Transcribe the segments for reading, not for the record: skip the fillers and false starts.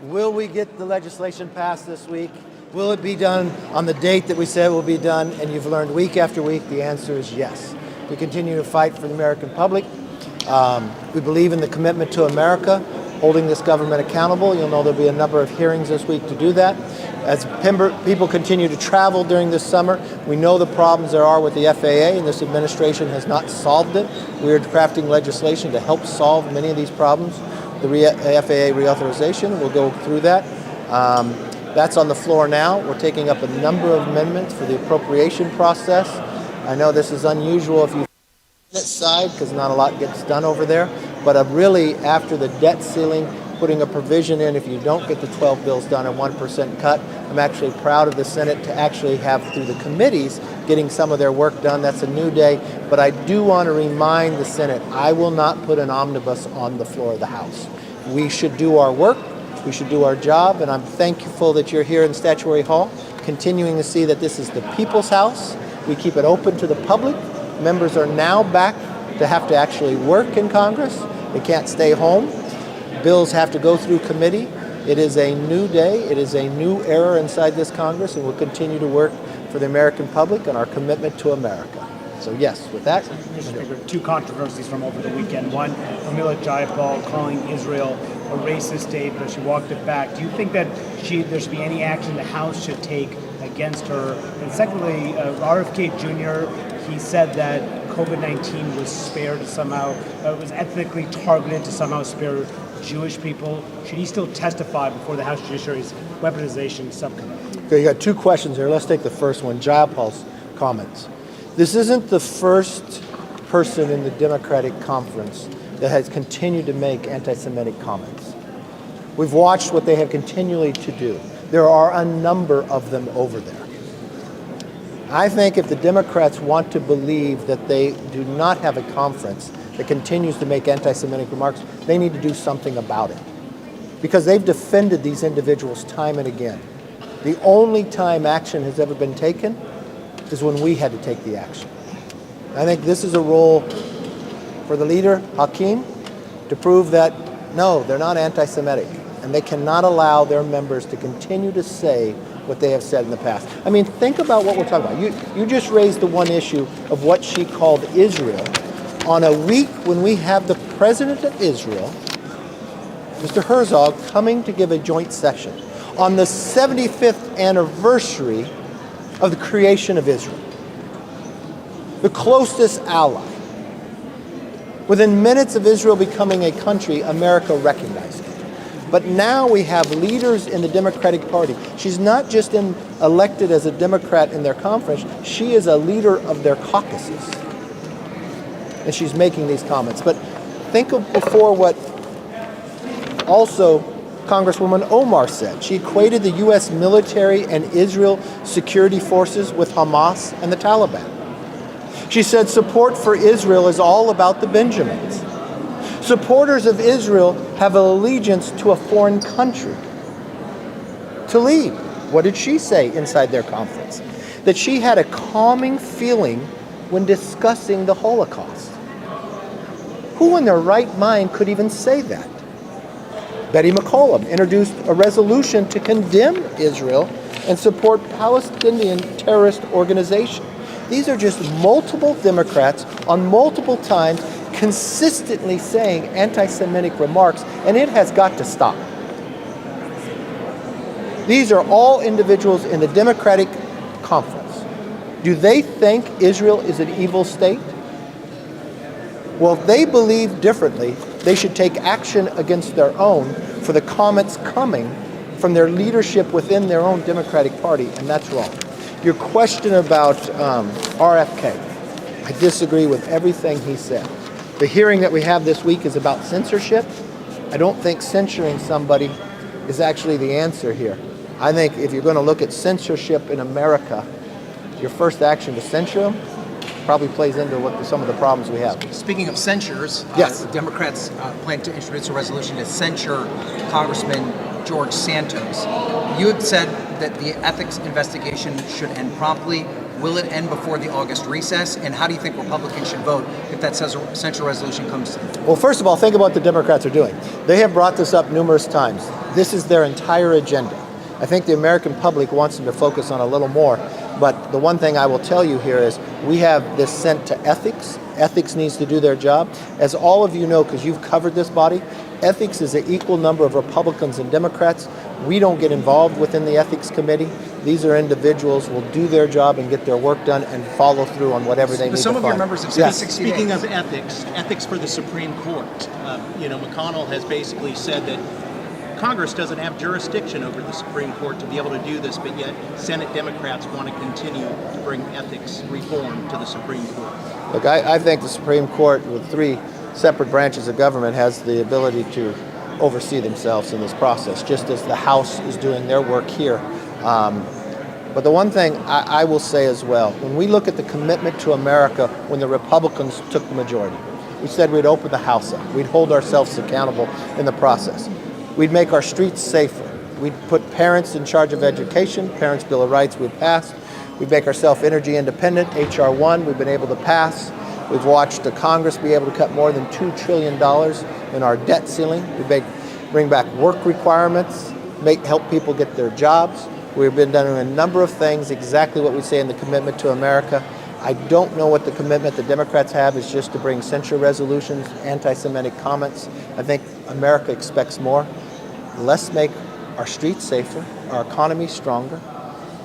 Will we get the legislation passed this week? Will it be done on the date that we said it will be done? And you've learned week after week, the answer is yes. We continue to fight for the American public. We believe in the commitment to America, holding this government accountable. You'll know there'll be a number of hearings this week to do that. As people continue to travel during this summer, we know the problems there are with the FAA, and this administration has not solved it. We are crafting legislation to help solve many of these problems. The FAA reauthorization, we'll go through that. That's on the floor now. We're taking up a number of amendments for the appropriation process. I know this is unusual if you Senate side because not a lot gets done over there, but really after the debt ceiling, putting a provision in if you don't get the 12 bills done, a 1% cut. I'm actually proud of the Senate to actually have, through the committees, getting some of their work done. That's a new day, but I do want to remind the Senate, I will not put an omnibus on the floor of the House. We should do our work, we should do our job, and I'm thankful that you're here in Statuary Hall, continuing to see that this is the people's house. We keep it open to the public. Members are now back to have to actually work in Congress. They can't stay home. Bills have to go through committee. It is a new day. It is a new era inside this Congress, and we'll continue to work for the American public and our commitment to America. So yes, with that. Mr. Speaker, two controversies from over the weekend. One, Pramila Jayapal calling Israel a racist state, but she walked it back. Do you think that there should be any action the House should take against her? And secondly, RFK Jr., he said that COVID-19 was spared somehow, was ethnically targeted to somehow spare Jewish people. Should he still testify before the House Judiciary's weaponization subcommittee? Okay, you got two questions here. Let's take the first one, Jayapal's comments. This isn't the first person in the Democratic conference that has continued to make anti-Semitic comments. We've watched what they have continually to do. There are a number of them over there. I think if the Democrats want to believe that they do not have a conference that continues to make anti-Semitic remarks, they need to do something about it. Because they've defended these individuals time and again. The only time action has ever been taken is when we had to take the action. I think this is a role for the leader, Hakeem, to prove that, no, they're not anti-Semitic, and they cannot allow their members to continue to say what they have said in the past. I mean, think about what we're talking about. You just raised the one issue of what she called Israel on a week when we have the president of Israel, Mr. Herzog, coming to give a joint session on the 75th anniversary of the creation of Israel, the closest ally. Within minutes of Israel becoming a country, America recognized it. But now we have leaders in the Democratic Party. She's not just elected as a Democrat in their conference, she is a leader of their caucuses. And she's making these comments. But think of before what also Congresswoman Omar said. She equated the U.S. military and Israel security forces with Hamas and the Taliban. She said support for Israel is all about the Benjamins. Supporters of Israel have an allegiance to a foreign country. To lead. What did she say inside their conference? That she had a calming feeling when discussing the Holocaust. Who in their right mind could even say that? Betty McCollum introduced a resolution to condemn Israel and support Palestinian terrorist organizations. These are just multiple Democrats on multiple times consistently saying anti-Semitic remarks, and it has got to stop. These are all individuals in the Democratic conference. Do they think Israel is an evil state? Well, if they believe differently, they should take action against their own for the comments coming from their leadership within their own Democratic Party, and that's wrong. Your question about RFK, I disagree with everything he said. The hearing that we have this week is about censorship. I don't think censoring somebody is actually the answer here. I think if you're going to look at censorship in America, your first action to censure them probably plays into some of the problems we have. Speaking of censures, yes. Democrats plan to introduce a resolution to censure Congressman George Santos. You have said that the ethics investigation should end promptly. Will it end before the August recess? And how do you think Republicans should vote if that censure resolution comes to the Well, first of all, think about what the Democrats are doing. They have brought this up numerous times. This is their entire agenda. I think the American public wants them to focus on a little more. But the one thing I will tell you here is we have this sent to ethics. Ethics needs to do their job. As all of you know, because you've covered this body, ethics is an equal number of Republicans and Democrats. We don't get involved within the ethics committee. These are individuals who will do their job and get their work done and follow through on whatever they need to find. Some of your members have said 60 days. Speaking of ethics for the Supreme Court, McConnell has basically said that Congress doesn't have jurisdiction over the Supreme Court to be able to do this, but yet Senate Democrats want to continue to bring ethics reform to the Supreme Court. Look, I think the Supreme Court, with 3 separate branches of government, has the ability to oversee themselves in this process, just as the House is doing their work here. But the one thing I will say as well, when we look at the commitment to America when the Republicans took the majority, we said we'd open the House up. We'd hold ourselves accountable in the process. We'd make our streets safer. We'd put parents in charge of education. Parents' Bill of Rights we've passed. We'd make ourselves energy independent. H.R. 1 we've been able to pass. We've watched the Congress be able to cut more than $2 trillion in our debt ceiling. We bring back work requirements, help people get their jobs. We've been doing a number of things, exactly what we say in the commitment to America. I don't know what the commitment the Democrats have is just to bring censure resolutions, anti-Semitic comments. I think America expects more. Let's make our streets safer, our economy stronger,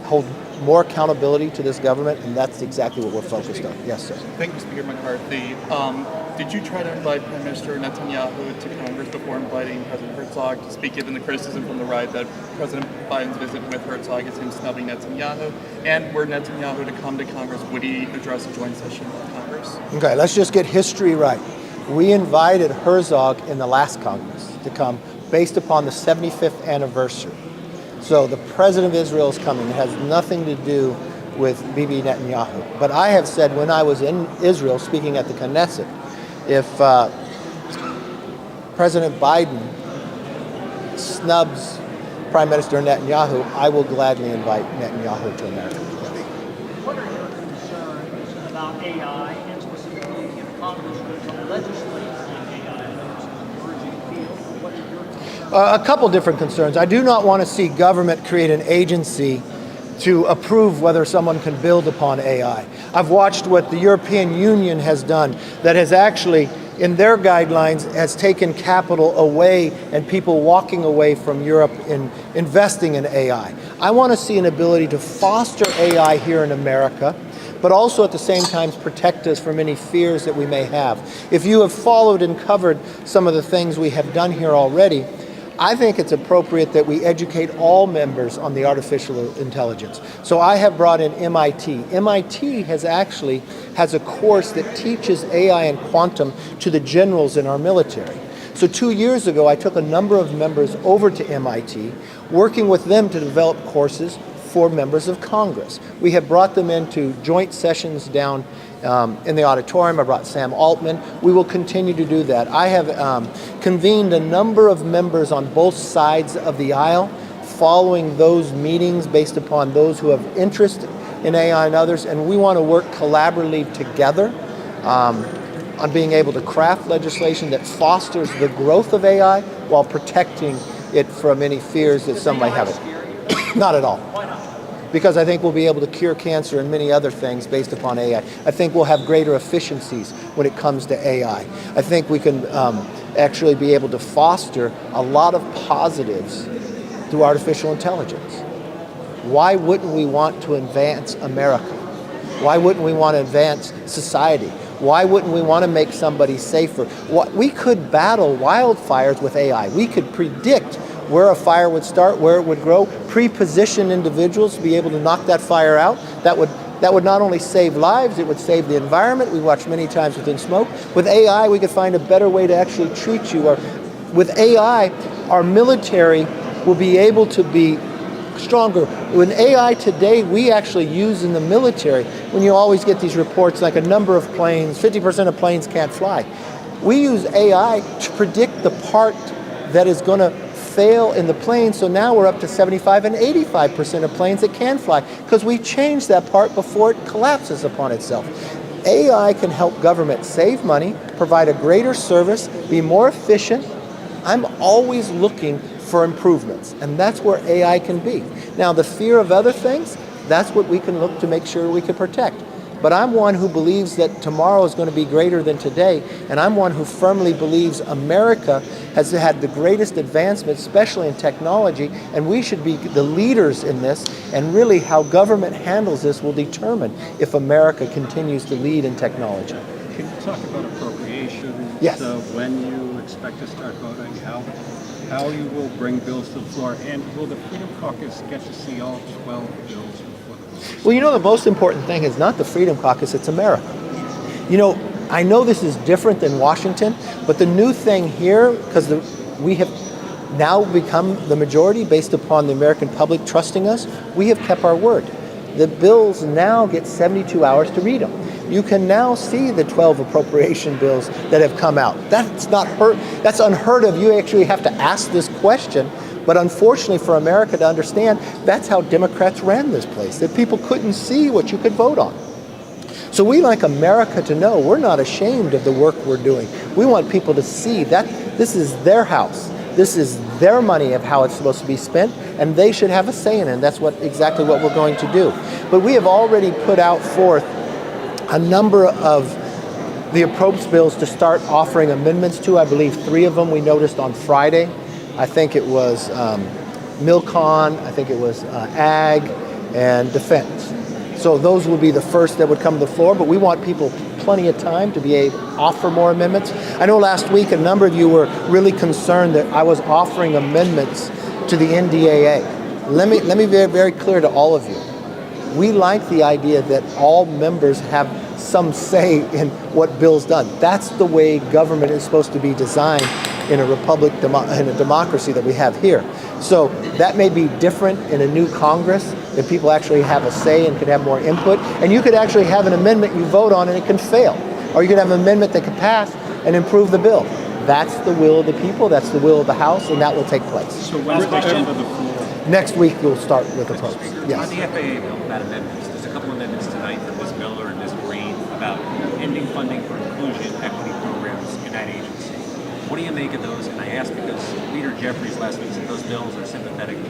hold more accountability to this government, and that's exactly what we're focused on. Yes, sir. Thank you, Speaker McCarthy. Did you try to invite Prime Minister Netanyahu to Congress before inviting President Herzog to speak, given the criticism from the right that President Biden's visit with Herzog is him snubbing Netanyahu? And were Netanyahu to come to Congress, would he address a joint session of Congress? Okay, let's just get history right. We invited Herzog in the last Congress to come based upon the 75th anniversary. So the President of Israel is coming. It has nothing to do with Bibi Netanyahu. But I have said when I was in Israel speaking at the Knesset, if President Biden snubs Prime Minister Netanyahu, I will gladly invite Netanyahu to America. What are your concerns about AI and specifically if Congress could legislate on AI as an emerging field? What's your concern? A couple different concerns. I do not want to see government create an agency to approve whether someone can build upon AI. I've watched what the European Union has done that has actually, in their guidelines, has taken capital away and people walking away from Europe in investing in AI. I want to see an ability to foster AI here in America, but also at the same time protect us from any fears that we may have. If you have followed and covered some of the things we have done here already, I think it's appropriate that we educate all members on the artificial intelligence. So I have brought in MIT. MIT has a course that teaches AI and quantum to the generals in our military. So 2 years ago, I took a number of members over to MIT, working with them to develop courses for members of Congress. We have brought them into joint sessions down in the auditorium. I brought Sam Altman. We will continue to do that. I have convened a number of members on both sides of the aisle following those meetings based upon those who have interest in AI and others, and we want to work collaboratively together on being able to craft legislation that fosters the growth of AI while protecting it from any fears that some might have it. Not at all. Why not? Because I think we'll be able to cure cancer and many other things based upon AI. I think we'll have greater efficiencies when it comes to AI. I think we can actually be able to foster a lot of positives through artificial intelligence. Why wouldn't we want to advance America? Why wouldn't we want to advance society? Why wouldn't we want to make somebody safer? We could battle wildfires with AI. We could predict where a fire would start, where it would grow, pre-position individuals to be able to knock that fire out. That would not only save lives, it would save the environment. We watch many times within smoke. With AI, we could find a better way to actually treat you. Or with AI, our military will be able to be stronger. With AI today, we actually use in the military, when you always get these reports like a number of planes, 50% of planes can't fly. We use AI to predict the part that is going to fail in the planes, so now we're up to 75 and 85% of planes that can fly, because we changed that part before it collapses upon itself. AI can help government save money, provide a greater service, be more efficient. I'm always looking for improvements, and that's where AI can be. Now, the fear of other things, that's what we can look to make sure we can protect. But I'm one who believes that tomorrow is going to be greater than today, and I'm one who firmly believes America has had the greatest advancement, especially in technology, and we should be the leaders in this, and really how government handles this will determine if America continues to lead in technology. Can you talk about appropriations? Yes. When you expect to start voting, how you will bring bills to the floor, and will the Freedom Caucus get to see all 12 bills before the floor? Well, you know, the most important thing is not the Freedom Caucus, it's America. You know, I know this is different than Washington, but the new thing here, because we have now become the majority based upon the American public trusting us, we have kept our word. The bills now get 72 hours to read them. You can now see the 12 appropriation bills that have come out. That's unheard of. You actually have to ask this question. But unfortunately for America to understand, that's how Democrats ran this place, that people couldn't see what you could vote on. So we like America to know we're not ashamed of the work we're doing. We want people to see that this is their house. This is their money of how it's supposed to be spent, and they should have a say in it. And that's exactly what we're going to do. But we have already put out forth a number of the appropriations bills to start offering amendments to. I believe 3 of them we noticed on Friday. I think it was Milcon, I think it was Ag, and Defense. So those will be the first that would come to the floor, but we want people plenty of time to be able to offer more amendments. I know last week a number of you were really concerned that I was offering amendments to the NDAA. Let me be very, very clear to all of you. We like the idea that all members have some say in what bill's done. That's the way government is supposed to be designed in a republic, in a democracy that we have here. So that may be different in a new Congress, that people actually have a say and could have more input. And you could actually have an amendment you vote on and it can fail. Or you could have an amendment that could pass and improve the bill. That's the will of the people, that's the will of the House, and that will take place. So last question for the floor. Next week we'll start with the votes. On Yes. the FAA bill about amendments, there's a couple amendments tonight from Ms. Miller and Ms. Green about ending funding for inclusion equity programs in that agency. What do you make of those? And I ask because Leader Jeffries last week said those bills are sympathetic to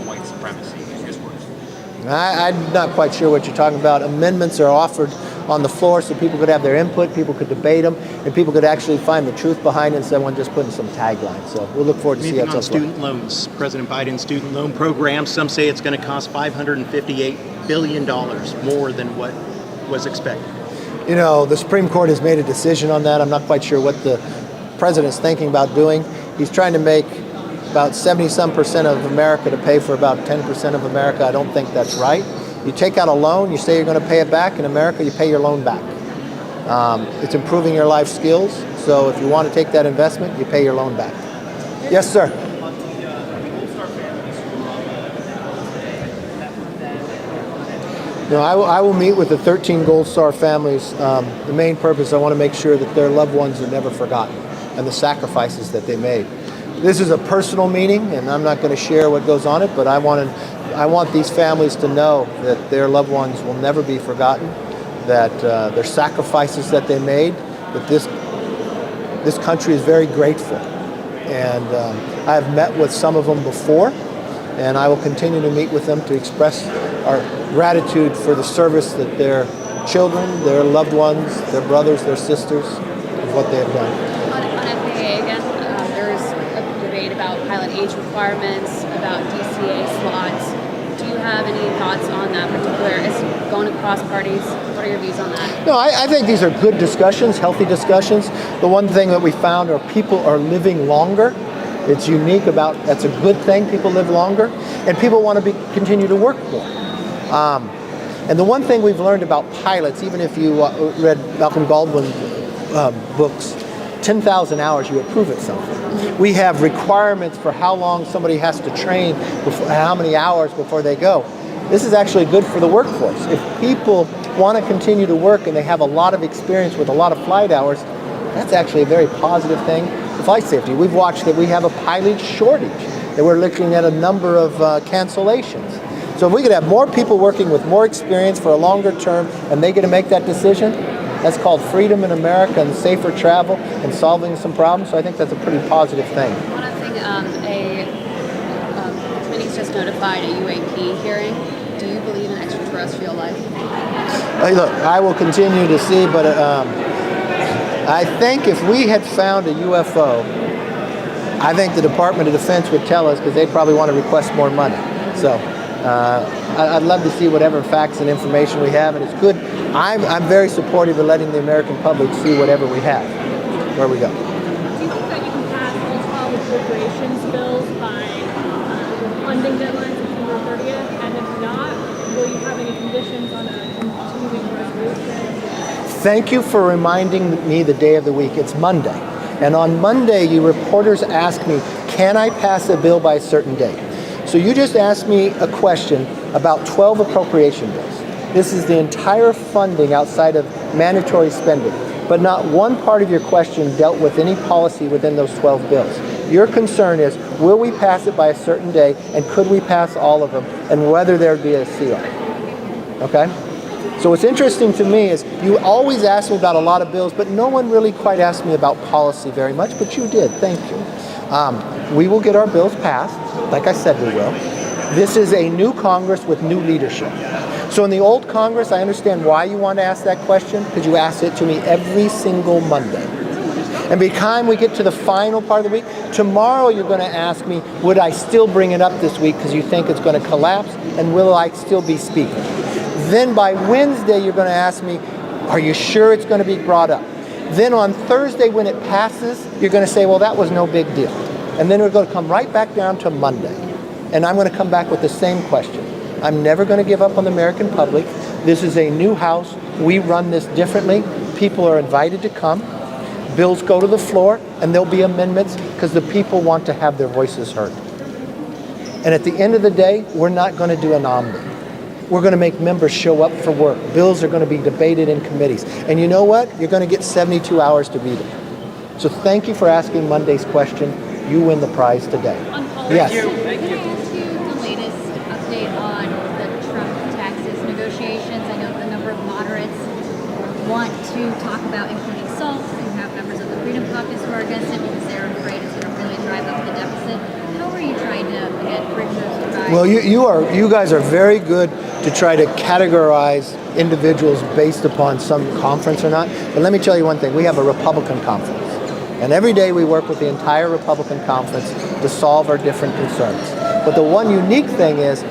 white supremacy, in his words. I'm not quite sure what you're talking about. Amendments are offered on the floor so people could have their input, people could debate them, and people could actually find the truth behind it instead of just putting some taglines. So we'll look forward to see how it On goes. student loans, President Biden's student loan program, some say it's going to cost $558 billion more than what was expected. You know, the Supreme Court has made a decision on that. I'm not quite sure what the president's thinking about doing. He's trying to make about 70-some% of America to pay for about 10% of America. I don't think that's right. You take out a loan, you say you're going to pay it back. In America, you pay your loan back. It's improving your life skills. So if you want to take that investment, you pay your loan back. Yes, sir. No, I will meet with the 13 Gold Star families. The main purpose, I want to make sure that their loved ones are never forgotten and the sacrifices that they made. This is a personal meeting, and I'm not going to share what goes on it, but I want these families to know that their loved ones will never be forgotten, that their sacrifices that they made, that this country is very grateful. And I have met with some of them before, and I will continue to meet with them to express our gratitude for the service that their children, their loved ones, their brothers, their sisters, of what they have done. On FAA again, there's a debate about pilot age requirements, about DCA slots. Do you have any thoughts on that particular? It's going across parties. What are your views on that? No, I think these are good discussions, healthy discussions. The one thing that we found are people are living longer. It's unique that's a good thing. People live longer, and people want to continue to work more. And the one thing we've learned about pilots, even if you read Malcolm Baldwin's books, 10,000 hours, you approve it something. We have requirements for how long somebody has to train, how many hours before they go. This is actually good for the workforce. If people want to continue to work and they have a lot of experience with a lot of flight hours, that's actually a very positive thing for flight safety. We've watched that we have a pilot shortage. that we're looking at a number of cancellations. So if we could have more people working with more experience for a longer term and they get to make that decision, that's called freedom in America and safer travel and solving some problems. So I think that's a pretty positive thing. One other thing, the committee's just notified a UAP hearing. Do you believe in extraterrestrial life? Hey, look, I will continue to see, but I think if we had found a UFO, I think the Department of Defense would tell us because they'd probably want to request more money. So I'd love to see whatever facts and information we have, and it's good. I'm very supportive of letting the American public see whatever we have, where we go. Do you think that you can pass all 12 appropriations bills by funding deadline September 30th? And if not, will you have any conditions on a continuing resolution? Thank you for reminding me the day of the week. It's Monday. And on Monday, you reporters ask me, can I pass a bill by a certain date? So you just asked me a question about 12 appropriation bills. This is the entire funding outside of mandatory spending. But not one part of your question dealt with any policy within those 12 bills. Your concern is, will we pass it by a certain day, and could we pass all of them, and whether there'd be a CR. Okay? So what's interesting to me is you always ask me about a lot of bills, but no one really quite asked me about policy very much, but you did. Thank you. We will get our bills passed, like I said we will. This is a new Congress with new leadership. So in the old Congress, I understand why you want to ask that question, because you ask it to me every single Monday. And by the time we get to the final part of the week, tomorrow you're going to ask me, would I still bring it up this week because you think it's going to collapse, and will I still be speaker? Then by Wednesday, you're going to ask me, are you sure it's going to be brought up? Then on Thursday, when it passes, you're going to say, well, that was no big deal. And then we're going to come right back down to Monday. And I'm going to come back with the same question. I'm never going to give up on the American public. This is a new House. We run this differently. People are invited to come. Bills go to the floor, and there'll be amendments because the people want to have their voices heard. And at the end of the day, we're not going to do an omni. We're going to make members show up for work. Bills are going to be debated in committees. And you know what? You're going to get 72 hours to read it. So thank you for asking Monday's question. You win the prize today. Yes. Can I ask you the latest update on the Trump taxes negotiations? I know the number of moderates want to talk about including SALT. You have members of the Freedom Caucus who are against it because they're afraid it's going to really drive up the deficit. How are you trying to bridge those divides? Well, you guys are very good to try to categorize individuals based upon some conference or not. But let me tell you one thing. We have a Republican conference. And every day we work with the entire Republican conference to solve our different concerns. But the one unique thing is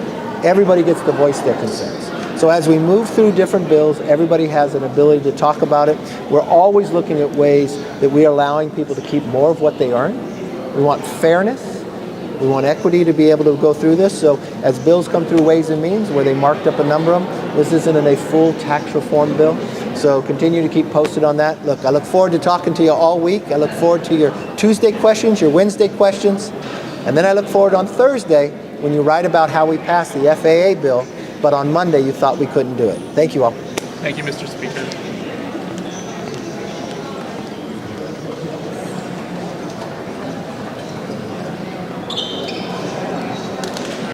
everybody gets to voice their concerns. So as we move through different bills, everybody has an ability to talk about it. We're always looking at ways that we are allowing people to keep more of what they earn. We want fairness. We want equity to be able to go through this. So as bills come through Ways and Means, where they marked up a number of them, this isn't in a full tax reform bill. So continue to keep posted on that. Look, I look forward to talking to you all week. I look forward to your Tuesday questions, your Wednesday questions. And then I look forward on Thursday when you write about how we passed the FAA bill, but on Monday you thought we couldn't do it. Thank you all. Thank you, Mr. Speaker.